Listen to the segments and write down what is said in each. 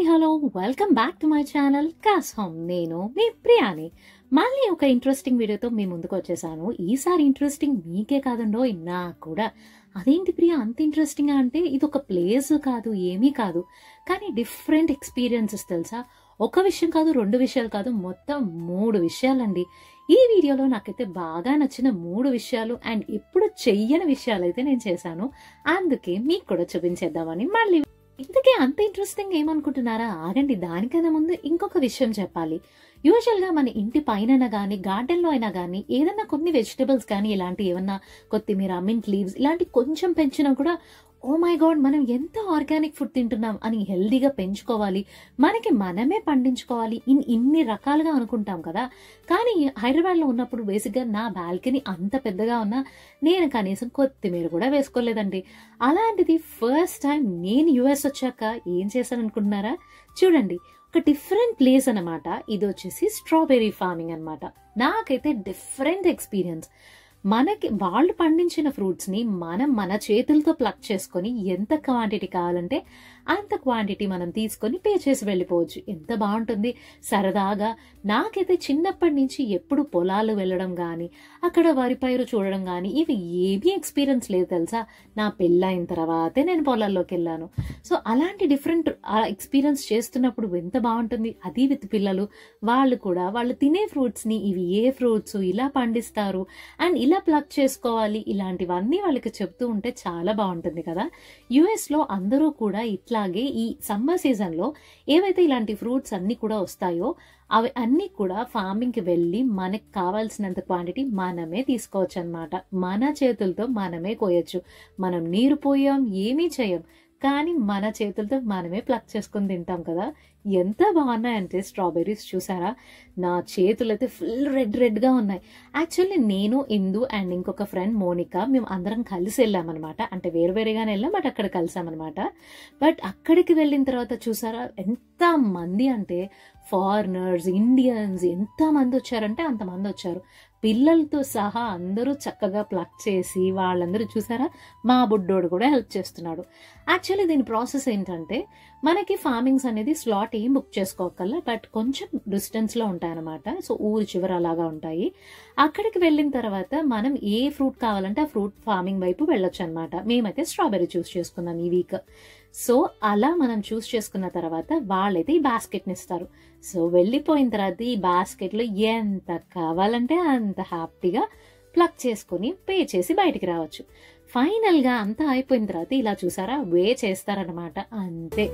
Hello welcome back to my channel cos home. నేను మీ ప్రియాని మళ్ళీ ఒక ఇంట్రెస్టింగ్ వీడియోతో మీ ముందుకు వచ్చేసాను. ఈసారి ఇంట్రెస్టింగ్ మీకే కాదండో నాకు కూడా. అదేంటి ప్రియా అంత ఇంట్రెస్టింగ్ అంటే ఇది ఒక ప్లేస్ కాదు, ఏమీ కాదు, కానీ డిఫరెంట్ ఎక్స్పీరియన్సెస్ తెలుసా. ఒక విషయం కాదు, రెండు విషయాలు కాదు, మొత్తం 3 విషయాలండి. ఈ వీడియోలో నాకైతే బాగా నచ్చిన 3 విషయాలు అండ్ ఎప్పుడు చెయ్యని విషయాలు అయితే నేను చేశాను. అందుకే మీకు కూడా చూపించేద్దామని మళ్ళీ. ఇంతకీ అంత ఇంట్రెస్టింగ్ ఏమనుకుంటున్నారా? ఆగండి, దానికన్నా ముందు ఇంకొక విషయం చెప్పాలి. యూజువల్ గా మన ఇంటి పైన గానీ గార్డెన్ లో అయినా గానీ ఏదన్నా కొన్ని వెజిటబుల్స్ కానీ ఇలాంటి ఏమన్నా కొత్తిమీర, మింట్ లీవ్స్ ఇలాంటి కొంచెం పెంచినా కూడా ఓ మై గాడ్ మనం ఎంత ఆర్గానిక్ ఫుడ్ తింటున్నాం అని హెల్దీగా పెంచుకోవాలి, మనకి మనమే పండించుకోవాలి ఇన్ని రకాలుగా అనుకుంటాం కదా. కానీ హైదరాబాద్ లో ఉన్నప్పుడు బేసిక్ గా నా బాల్కనీ అంత పెద్దగా ఉన్నా నేను కనీసం కొత్తిమీర కూడా వేసుకోలేదండి. అలాంటిది ఫస్ట్ టైం నేను యుఎస్ వచ్చాక ఏం చేశాను అనుకుంటున్నారా? చూడండి, ఒక డిఫరెంట్ ప్లేస్ అనమాట. ఇది వచ్చేసి స్ట్రాబెర్రీ ఫార్మింగ్ అనమాట. నాకైతే డిఫరెంట్ ఎక్స్పీరియన్స్. మనకి వాళ్ళు పండించిన ఫ్రూట్స్ ని మన చేతులతో ప్లక్ చేసుకొని ఎంత క్వాంటిటీ కావాలంటే అంత క్వాంటిటీ మనం తీసుకొని పే చేసి వెళ్ళిపోవచ్చు. ఎంత బాగుంటుంది సరదాగా. నాకైతే చిన్నప్పటి నుంచి ఎప్పుడు పొలాలు వెళ్ళడం గాని అక్కడ వరి పైరు చూడడం గాని ఇవి ఏమీ ఎక్స్పీరియన్స్ లేదు తెలుసా. నా పెళ్ళైన తర్వాతే నేను పొలాల్లోకి వెళ్ళాను. సో అలాంటి డిఫరెంట్ ఎక్స్పీరియన్స్ చేస్తున్నప్పుడు ఎంత బాగుంటుంది. అది విత్ పిల్లలు. వాళ్ళు కూడా వాళ్ళు తినే ఫ్రూట్స్ ని ఇవి ఏ ఫ్రూట్స్ ఇలా పండిస్తారు అండ్ ఇలా ప్లక్ చేసుకోవాలి, ఇలాంటివన్నీ వాళ్ళకి చెప్తూ ఉంటే చాలా బాగుంటుంది కదా. యుఎస్ లో అందరూ కూడా ఇట్లాగే ఈ సమ్మర్ సీజన్ లో ఏవైతే ఇలాంటి ఫ్రూట్స్ అన్ని కూడా వస్తాయో అవి అన్ని కూడా ఫార్మింగ్ కి వెళ్ళి మనకి కావాల్సినంత క్వాంటిటీ మనమే తీసుకోవచ్చు అనమాట. మన చేతులతో మనమే కోయొచ్చు. మనం నీరు పోయాం, ఏమీ చేయం, కానీ మన చేతులతో మనమే ప్లక్ చేసుకుని తింటాం కదా. ఎంత బాగున్నాయంటే స్ట్రాబెర్రీస్ చూసారా, నా చేతులు అయితే ఫుల్ రెడ్ గా ఉన్నాయి. యాక్చువల్లీ నేను, ఇందు అండ్ ఇంకొక ఫ్రెండ్ మోనికా మేము అందరం కలిసి వెళ్ళామన్నమాట. అంటే వేరువేరుగానే వెళ్ళాం, బట్ అక్కడ కలిసామన్నమాట. బట్ అక్కడికి వెళ్ళిన తర్వాత చూసారా ఎంత మంది అంటే ఫారినర్స్, ఇండియన్స్ ఎంత మంది వచ్చారంటే అంతమంది వచ్చారు. పిల్లలతో సహా అందరూ చక్కగా ప్లక్ చేసి వాళ్ళందరూ చూసారా, మా బుడ్డోడు కూడా హెల్ప్ చేస్తున్నాడు. యాక్చువల్లీ దీని ప్రాసెస్ ఏంటంటే మనకి ఫార్మింగ్స్ అనేది స్లాట్ ఏం బుక్ చేసుకోకల్లా, బట్ కొంచెం డిస్టెన్స్ లో ఉంటాయన్నమాట. సో ఊరి చివర అలాగా ఉంటాయి. అక్కడికి వెళ్ళిన తర్వాత మనం ఏ ఫ్రూట్ కావాలంటే ఆ ఫ్రూట్ ఫార్మింగ్ వైపు వెళ్ళొచ్చు అనమాట. మేమైతే స్ట్రాబెర్రీ చూస్ చేసుకున్నాం ఈ వీక్. సో అలా మనం చూస్ చేసుకున్న తర్వాత వాళ్ళైతే ఈ బాస్కెట్ ని ఇస్తారు. సో వెళ్ళిపోయిన తర్వాత ఈ బాస్కెట్ లో ఎంత కావాలంటే అంత హ్యాపీగా ప్లక్ చేసుకుని పే చేసి బయటికి రావచ్చు. ఫైనల్ గా అంతా అయిపోయిన తర్వాత ఇలా చూసారా వే చేస్తారనమాట. అంతే,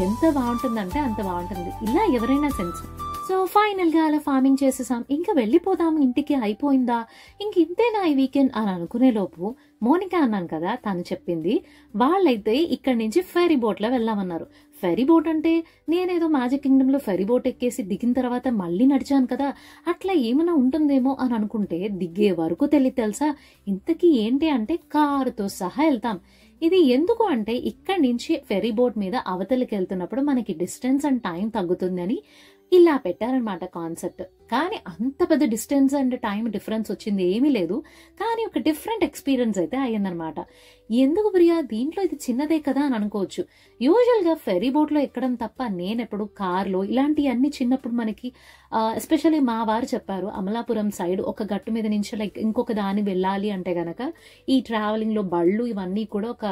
ఎంత బాగుంటుందంటే అంత బాగుంటుంది. ఇలా ఎవరైనా సెన్స్. సో ఫైనల్ గా అలా ఫార్మింగ్ చేసేసాం, ఇంకా వెళ్ళిపోదాం ఇంటికి, అయిపోయిందా ఇంక ఇంతేనా ఈ వీకెండ్ అని అనుకునే లోపు మోనికా అన్నాను కదా, తను చెప్పింది వాళ్ళైతే ఇక్కడి నుంచి ఫెరీ బోట్ లో వెళ్దామన్నారు. ఫెరీ బోట్ అంటే నేనేదో మ్యాజిక్ కింగ్డమ్ లో ఫెరీ బోట్ ఎక్కేసి దిగిన తర్వాత మళ్ళీ నడిచాను కదా, అట్లా ఏమైనా ఉంటుందేమో అని అనుకుంటే దిగే వరకు తెలియదు తెలుసా. ఇంతకీ ఏంటి అంటే కారుతో సహా వెళ్తాం. ఇది ఎందుకు అంటే ఇక్కడి నుంచి ఫెరీ బోట్ మీద అవతలికి వెళ్తున్నప్పుడు మనకి డిస్టెన్స్ అండ్ టైం తగ్గుతుందని ఇలా పెట్టారనమాట కాన్సెప్ట్. కానీ అంత పెద్ద డిస్టెన్స్ అండ్ టైం డిఫరెన్స్ వచ్చింది ఏమీ లేదు, కానీ ఒక డిఫరెంట్ ఎక్స్పీరియన్స్ అయితే అయ్యిందనమాట. ఎందుకు ప్రియా దీంట్లో ఇది చిన్నదే కదా అని అనుకోవచ్చు. యూజువల్ గా ఫెరీ బోట్ లో ఎక్కడం తప్ప నేనెప్పుడు కార్లో ఇలాంటివన్నీ చిన్నప్పుడు మనకి ఎస్పెషల్లీ మా వారు చెప్పారు, అమలాపురం సైడ్ ఒక గట్టు మీద నుంచి లైక్ ఇంకొక దాని వెళ్ళాలి అంటే గనక ఈ ట్రావెలింగ్ లో బళ్ళు ఇవన్నీ కూడా ఒక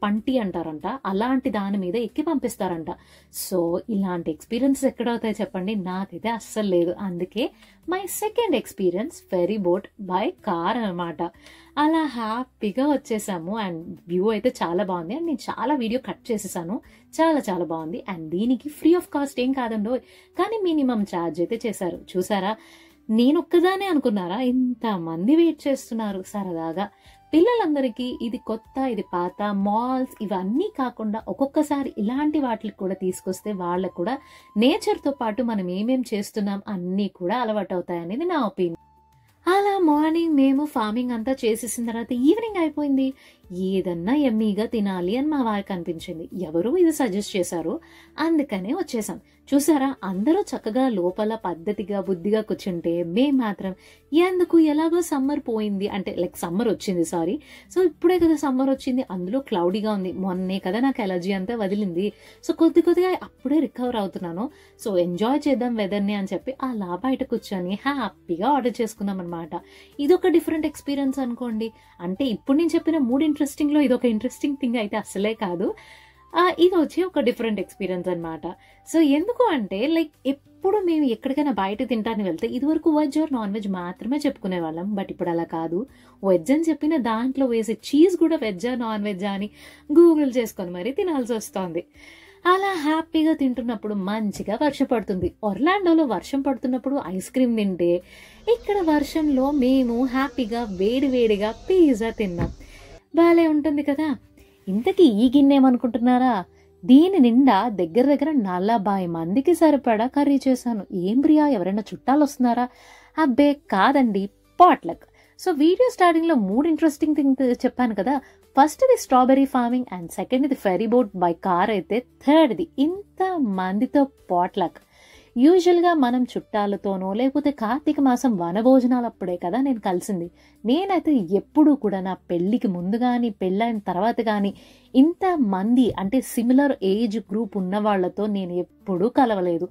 పంటి అంటారంట, అలాంటి దాని మీద ఎక్కి పంపిస్తారంట. సో ఇలాంటి ఎక్స్పీరియన్సెస్ ఎక్కడవుతాయి చెప్పండి, నాకైతే అస్సలు లేదు. అందుకే my second experience fairy boat by car అనమాట. అలా హ్యాపీగా వచ్చేసాము అండ్ వ్యూ అయితే చాలా బాగుంది. అండ్ నేను చాలా వీడియో కట్ చేసేసాను, చాలా చాలా బాగుంది. అండ్ దీనికి ఫ్రీ ఆఫ్ కాస్ట్ ఏం కాదండో, కానీ మినిమం ఛార్జ్ అయితే చేశారు. చూసారా, నేను ఒక్కదానే అనుకున్నారా, ఇంతమంది వెయిట్ చేస్తున్నారు సరదాగా. పిల్లలందరికీ ఇది కొత్త, ఇది పాత, మాల్స్ ఇవన్నీ కాకుండా ఒక్కొక్కసారి ఇలాంటి వాటికి కూడా తీసుకొస్తే వాళ్ళకు కూడా నేచర్ తో పాటు మనం ఏమేం చేస్తున్నాం అన్నీ కూడా అలవాటు అవుతాయి అనేది నా ఒపీనియన్. అలా మార్నింగ్ మేము ఫార్మింగ్ అంతా చేసేసిన తర్వాత ఈవినింగ్ అయిపోయింది. ఏదన్నా ఎమ్మీగా తినాలి అని మా వారికి అనిపించింది. ఎవరు ఇది సజెస్ట్ చేశారు, అందుకనే వచ్చేసాం. చూసారా, అందరూ చక్కగా లోపల పద్ధతిగా బుద్ధిగా కూర్చుంటే మేం మాత్రం ఎందుకు ఎలాగో సమ్మర్ పోయింది అంటే లైక్ సమ్మర్ వచ్చింది సారీ. సో ఇప్పుడే కదా సమ్మర్ వచ్చింది, అందులో క్లౌడీగా ఉంది, మొన్నే కదా నాకు ఎలర్జీ అంతా వదిలింది, సో కొద్దిగా అప్పుడే రికవర్ అవుతున్నాను, సో ఎంజాయ్ చేద్దాం వెదర్ని అని చెప్పి అలా బయట కూర్చొని హ్యాపీగా ఆర్డర్ చేసుకుందాం అనమాట. ఇదొక డిఫరెంట్ ఎక్స్పీరియన్స్ అనుకోండి. అంటే ఇప్పుడు నేను చెప్పిన 3 ఇంట్రెస్టింగ్లో ఇదొక ఇంట్రెస్టింగ్ థింగ్ అయితే అసలే కాదు. ఇది వచ్చి ఒక డిఫరెంట్ ఎక్స్పీరియన్స్ అనమాట. సో ఎందుకు అంటే లైక్ ఎప్పుడు మేము ఎక్కడికైనా బయట తింటానికి వెళ్తే ఇదివరకు వెజ్ ఆర్ నాన్ వెజ్ మాత్రమే చెప్పుకునే వాళ్ళం. బట్ ఇప్పుడు అలా కాదు, వెజ్ అని చెప్పిన దాంట్లో వేసే చీజ్ కూడా వెజ్జా నాన్ వెజ్జా అని గూగుల్ చేసుకొని మరీ తినాల్సి వస్తుంది. అలా హ్యాపీగా తింటున్నప్పుడు మంచిగా వర్షం పడుతుంది. ఒర్లాండోలో వర్షం పడుతున్నప్పుడు ఐస్ క్రీమ్ తింటే, ఇక్కడ వర్షంలో మేము హ్యాపీగా వేడివేడిగా పిజ్జా తిన్నాం. బాలే ఉంటుంది కదా. ఇంతకీ ఈ గిన్నె ఏమనుకుంటున్నారా, దీని నిండా దగ్గర 40 మందికి సరిపడా కర్రీ చేశాను. ఏం ప్రియా, ఎవరైనా చుట్టాలు వస్తున్నారా? అబ్బే కాదండి, పాట్లక్. సో వీడియో స్టార్టింగ్ లో 3 ఇంట్రెస్టింగ్ థింగ్ చెప్పాను కదా. ఫస్ట్ ఇది స్ట్రాబెర్రీ ఫార్మింగ్, అండ్ సెకండ్ ఇది ఫెరీ బోట్ బై కార్, అయితే థర్డ్ ఇది ఇంత మందితో పాట్లక్. యూజువల్ గా మనం చుట్టాలతోనో లేకపోతే కార్తీక మాసం వనభోజనాలప్పుడే కదా నేను కలిసింది. నేనైతే ఎప్పుడూ కూడా నా పెళ్లికి ముందు కానీ పెళ్ళైన తర్వాత కానీ ఇంత మంది అంటే సిమిలర్ ఏజ్ గ్రూప్ ఉన్న వాళ్ళతో నేను ఎప్పుడూ కలవలేదు.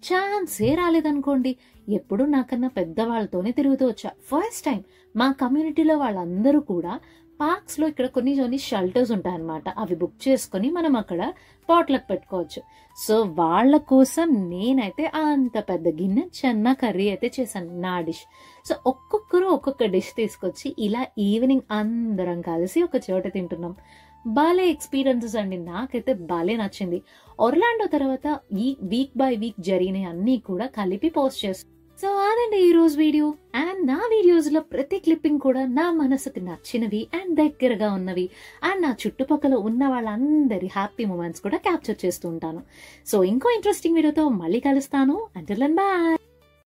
ఛాన్సే రాలేదనుకోండి. ఎప్పుడు నాకన్నా పెద్దవాళ్ళతోనే తిరుగుతూ వచ్చా. ఫస్ట్ టైం మా కమ్యూనిటీలో వాళ్ళందరూ కూడా పార్క్స్ లో ఇక్కడ కొన్ని షెల్టర్స్ ఉంటాయన్నమాట, అవి బుక్ చేసుకుని మనం అక్కడ పాట్లకు పెట్టుకోవచ్చు. సో వాళ్ళ కోసం నేనైతే అంత పెద్ద గిన్నె చెన్నా కర్రీ అయితే చేశాను, నా డిష్. సో ఒక్కొక్కరు ఒక్కొక్క డిష్ తీసుకొచ్చి ఇలా ఈవినింగ్ అందరం కలిసి ఒక చోట తింటున్నాం. బాలే ఎక్స్పీరియన్సెస్ అండి, నాకైతే బాలే నచ్చింది. ఒర్లాండో తర్వాత ఈ వీక్ బై వీక్ జరిగిన అన్ని కూడా కలిపి పోస్ట్ చేస్తాను. సో అదండి ఈ రోజు వీడియో. అండ్ నా వీడియోస్ లో ప్రతి క్లిప్పింగ్ కూడా నా మనసుకు నచ్చినవి అండ్ దగ్గరగా ఉన్నవి అండ్ నా చుట్టుపక్కల ఉన్న వాళ్ళందరి హ్యాపీ మూమెంట్స్ కూడా క్యాప్చర్ చేస్తూ ఉంటాను. సో ఇంకో ఇంట్రెస్టింగ్ వీడియోతో మళ్ళీ కలుస్తాను. Until then by.